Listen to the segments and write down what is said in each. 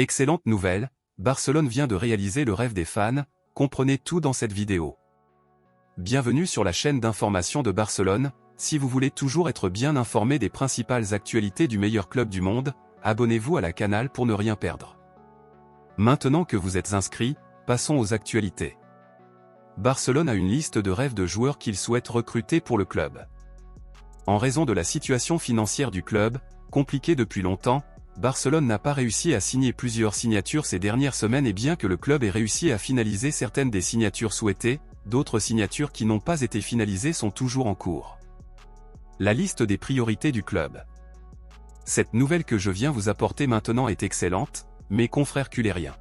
Excellente nouvelle, Barcelone vient de réaliser le rêve des fans, comprenez tout dans cette vidéo. Bienvenue sur la chaîne d'information de Barcelone, si vous voulez toujours être bien informé des principales actualités du meilleur club du monde, abonnez-vous à la canal pour ne rien perdre. Maintenant que vous êtes inscrit, passons aux actualités. Barcelone a une liste de rêves de joueurs qu'il souhaite recruter pour le club. En raison de la situation financière du club, compliquée depuis longtemps, Barcelone n'a pas réussi à signer plusieurs signatures ces dernières semaines et bien que le club ait réussi à finaliser certaines des signatures souhaitées, d'autres signatures qui n'ont pas été finalisées sont toujours en cours. La liste des priorités du club. Cette nouvelle que je viens vous apporter maintenant est excellente, mes confrères culériens.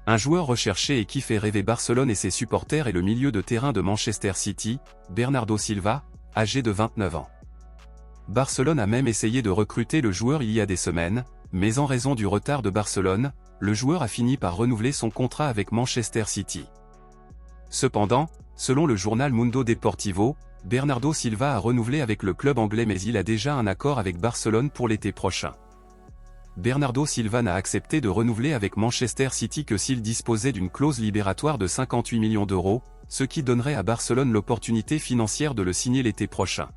Un joueur recherché et qui fait rêver Barcelone et ses supporters est le milieu de terrain de Manchester City, Bernardo Silva, âgé de 29 ans. Barcelone a même essayé de recruter le joueur il y a des semaines, mais en raison du retard de Barcelone, le joueur a fini par renouveler son contrat avec Manchester City. Cependant, selon le journal Mundo Deportivo, Bernardo Silva a renouvelé avec le club anglais mais il a déjà un accord avec Barcelone pour l'été prochain. Bernardo Silva n'a accepté de renouveler avec Manchester City que s'il disposait d'une clause libératoire de 58 millions d'euros, ce qui donnerait à Barcelone l'opportunité financière de le signer l'été prochain.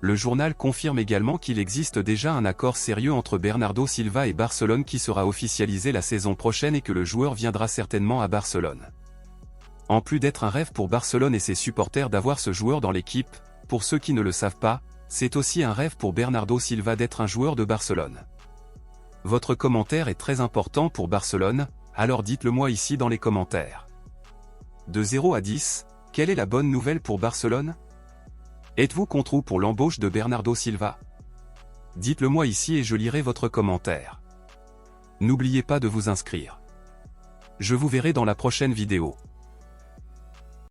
Le journal confirme également qu'il existe déjà un accord sérieux entre Bernardo Silva et Barcelone qui sera officialisé la saison prochaine et que le joueur viendra certainement à Barcelone. En plus d'être un rêve pour Barcelone et ses supporters d'avoir ce joueur dans l'équipe, pour ceux qui ne le savent pas, c'est aussi un rêve pour Bernardo Silva d'être un joueur de Barcelone. Votre commentaire est très important pour Barcelone, alors dites-le moi ici dans les commentaires. De 0 à 10, quelle est la bonne nouvelle pour Barcelone ? Êtes-vous contre ou pour l'embauche de Bernardo Silva? Dites-le moi ici et je lirai votre commentaire. N'oubliez pas de vous inscrire. Je vous verrai dans la prochaine vidéo.